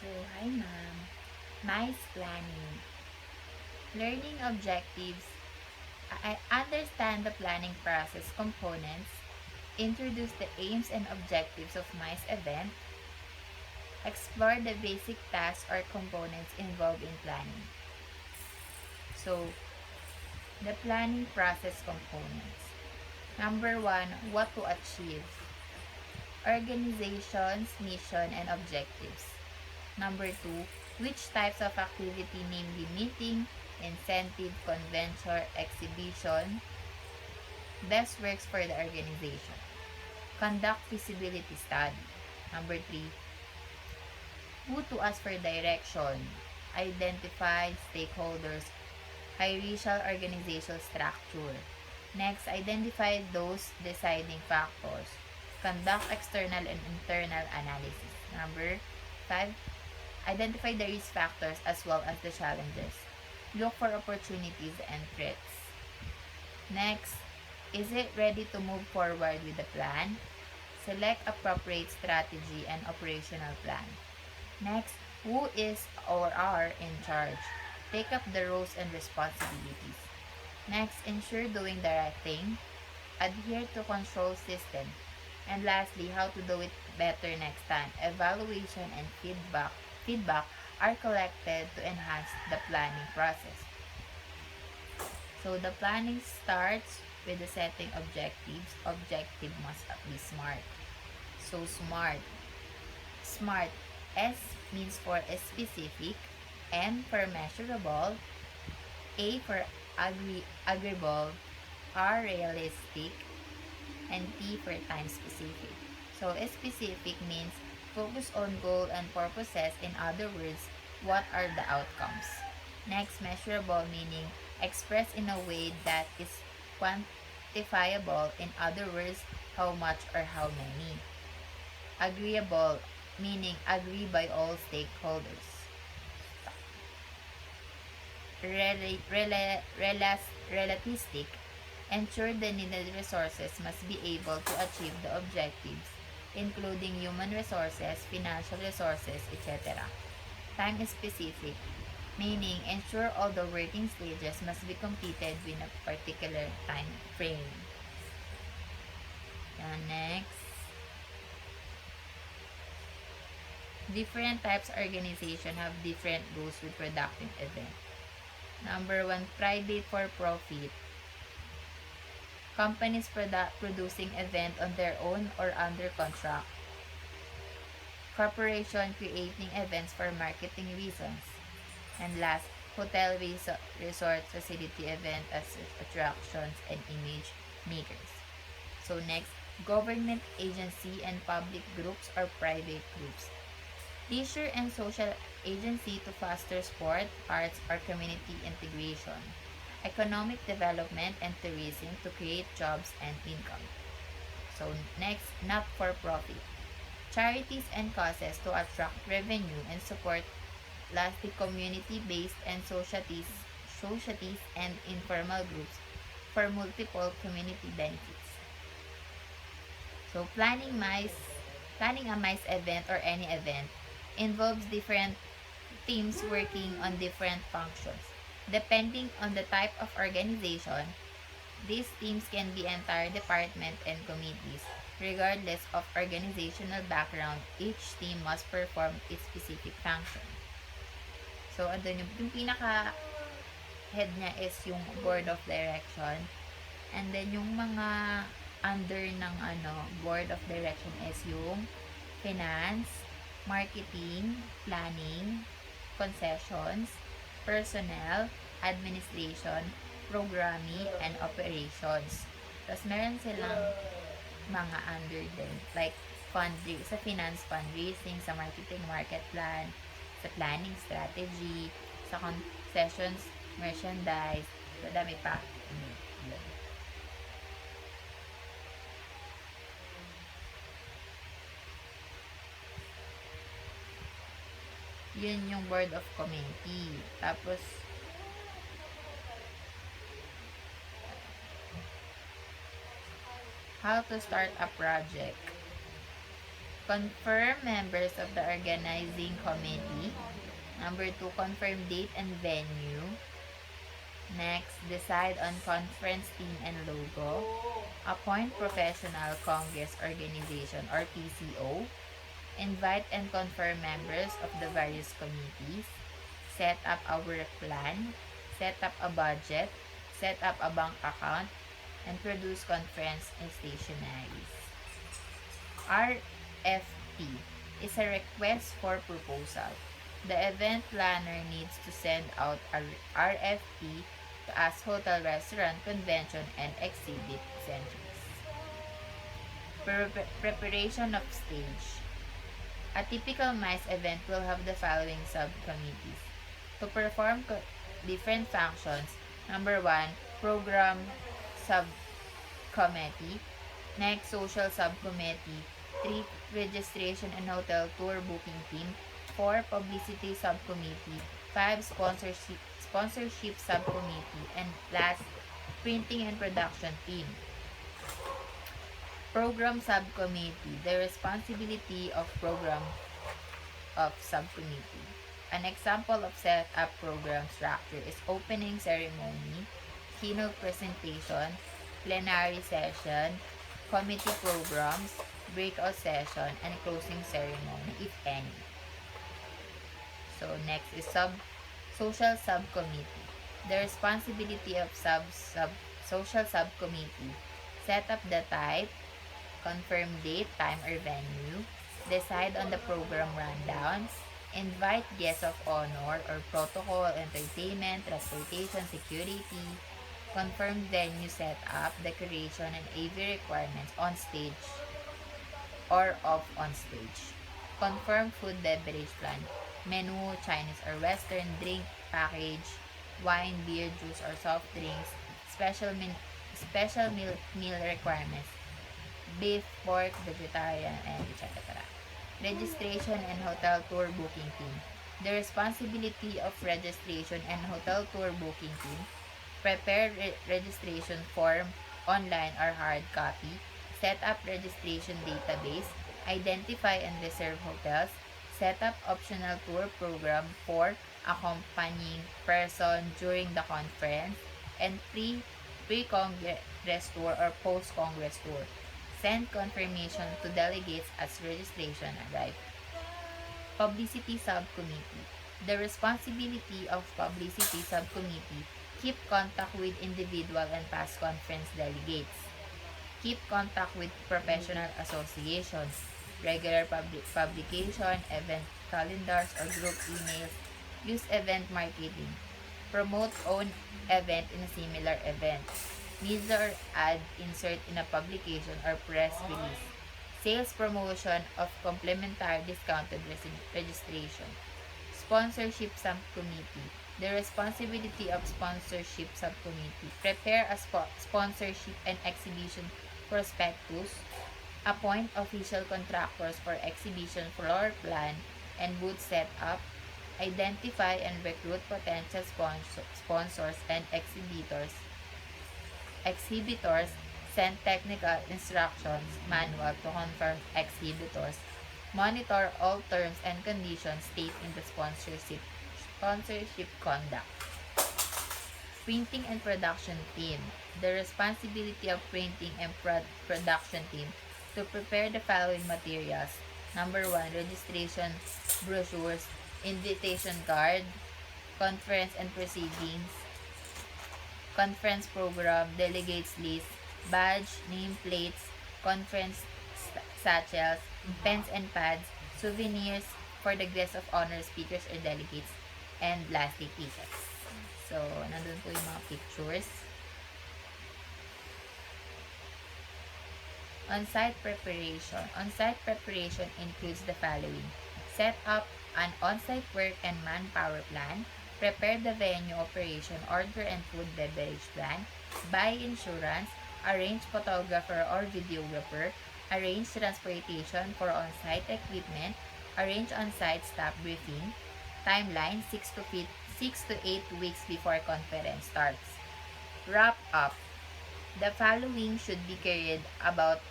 Hi ma'am. Nice planning. Learning objectives. I understand the planning process components. Introduce the aims and objectives of MICE event. Explore the basic tasks or components involved in planning. So, the planning process components. Number one, what to achieve. Organization's mission and objectives. Number two, which types of activity, namely meeting, incentive, convention, exhibition, best works for the organization. Conduct feasibility study. Number three, who to ask for direction. Identify stakeholders, hierarchical organizational structure. Next, identify those deciding factors. Conduct external and internal analysis. Number 5, identify the risk factors as well as the challenges. Look for opportunities and threats. Next, is it ready to move forward with the plan? Select appropriate strategy and operational plan. Next, who is or are in charge? Take up the roles and responsibilities. Next, ensure doing the right thing. Adhere to control system. And lastly, how to do it better next time. Evaluation and feedback are collected to enhance the planning process. So the planning starts with the setting objectives. Objective must be SMART. So SMART. SMART. S means for specific, M for measurable, A for agreeable, R realistic, and T for time specific. So specific means focus on goal and purposes. In other words, what are the outcomes? Next, measurable meaning expressed in a way that is quantifiable. In other words, how much or how many. Agreeable meaning agree by all stakeholders. Relativistic, ensure the needed resources must be able to achieve the objectives, including human resources, financial resources, etc. Time specific, meaning ensure all the working stages must be completed within a particular time frame. And next, different types of organization have different goals with productive event. Number 1, private for profit. Companies producing event on their own or under contract. Corporation creating events for marketing reasons. And last, hotel resort facility event as attractions and image makers. So next, government agency and public groups or private groups. Leisure and social agency to foster sport, arts, or community integration. Economic development and tourism to create jobs and income. So next, not-for-profit. Charities and causes to attract revenue and support. Lastly, community-based and societies and informal groups for multiple community benefits. So planning a MICE event or any event involves different teams working on different functions. Depending on the type of organization, these teams can be entire department and committees. Regardless of organizational background, each team must perform its specific function. So, andun yung pinaka-head niya is yung board of direction. And then, yung mga under ng board of direction is yung finance, marketing, planning, concessions, personnel, administration, programming, and operations. Tapos meron silang mga under din. Like, sa finance, fundraising, sa marketing, market plan, sa planning, strategy, sa concessions, merchandise, madami pa. Yun yung board of committee. Tapos, how to start a project. Confirm members of the organizing committee. Number 2, confirm date and venue. Next, decide on conference theme and logo. Appoint professional congress organization or PCO. Invite and confirm members of the various committees. Set up a work plan. Set up a budget. Set up a bank account. And produce conference stationaries. RFP is a request for proposal. The event planner needs to send out a RFP to ask hotel, restaurant, convention, and exhibit centers. Preparation of stage. A typical MICE event will have the following subcommittees. To perform different functions, number 1, program subcommittee. Next, social subcommittee. 3, registration and hotel tour booking team. 4, publicity subcommittee. 5, sponsorship subcommittee. And last, printing and production team. Program subcommittee. The responsibility of program of subcommittee. An example of set up program structure is opening ceremony, keynote presentation, plenary session, committee programs, breakout session, and closing ceremony, if any. So next is social subcommittee. The responsibility of social subcommittee. Set up the type, confirm date, time, or venue, decide on the program rundowns, invite guests of honor or protocol, entertainment, transportation, security, confirm venue setup, decoration, and AV requirements on stage or off on stage. Confirm food beverage plan, menu, Chinese or Western, drink package, wine, beer, juice, or soft drinks, special meal requirements, beef, pork, vegetarian, and etc. Registration and hotel tour booking team. The responsibility of registration and hotel tour booking team. Prepare registration form, online or hard copy. Set up registration database. Identify and reserve hotels. Set up optional tour program for accompanying person during the conference. And pre-congress tour or post-congress tour. Send confirmation to delegates as registration arrive. Publicity Subcommittee. The responsibility of Publicity Subcommittee, keep contact with individual and past conference delegates. Keep contact with professional associations, regular publication, event calendars, or group emails. Use event marketing. Promote own event in a similar event. Media or ad insert in a publication or press release. Sales promotion of complimentary discounted registration. Sponsorship Subcommittee. The responsibility of Sponsorship Subcommittee. Prepare a sponsorship and exhibition prospectus. Appoint official contractors for exhibition floor plan and booth setup. Identify and recruit potential sponsors and exhibitors. Send technical instructions manual to confirm exhibitors. Monitor all terms and conditions stated in the sponsorship conduct. Printing and production team. The responsibility of printing and production team to prepare the following materials. Number 1, registration brochures, invitation card, conference and proceedings, conference program, delegates list, badge, nameplates, conference satchels, pens and pads, souvenirs for the guests of honor, speakers or delegates, and lastly, t-shirts. So, nandun po yung mga pictures. On-site preparation. On-site preparation includes the following. Set up an on-site work and manpower plan. Prepare the venue operation, order and food beverage plan. Buy insurance. Arrange photographer or videographer. Arrange transportation for on-site equipment. Arrange on-site staff briefing. Timeline 6 to 8 weeks before conference starts. Wrap up. The following should be carried about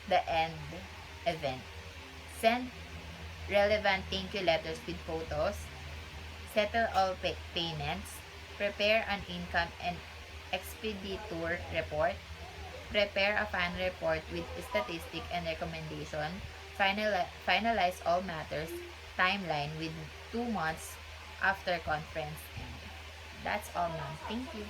the end event. Send relevant thank you letters with photos. Settle all payments. Prepare an income and expeditor report. Prepare a final report with statistic and recommendation. Finalize all matters. Timeline with 2 months after conference end. That's all, ma'am. Thank you.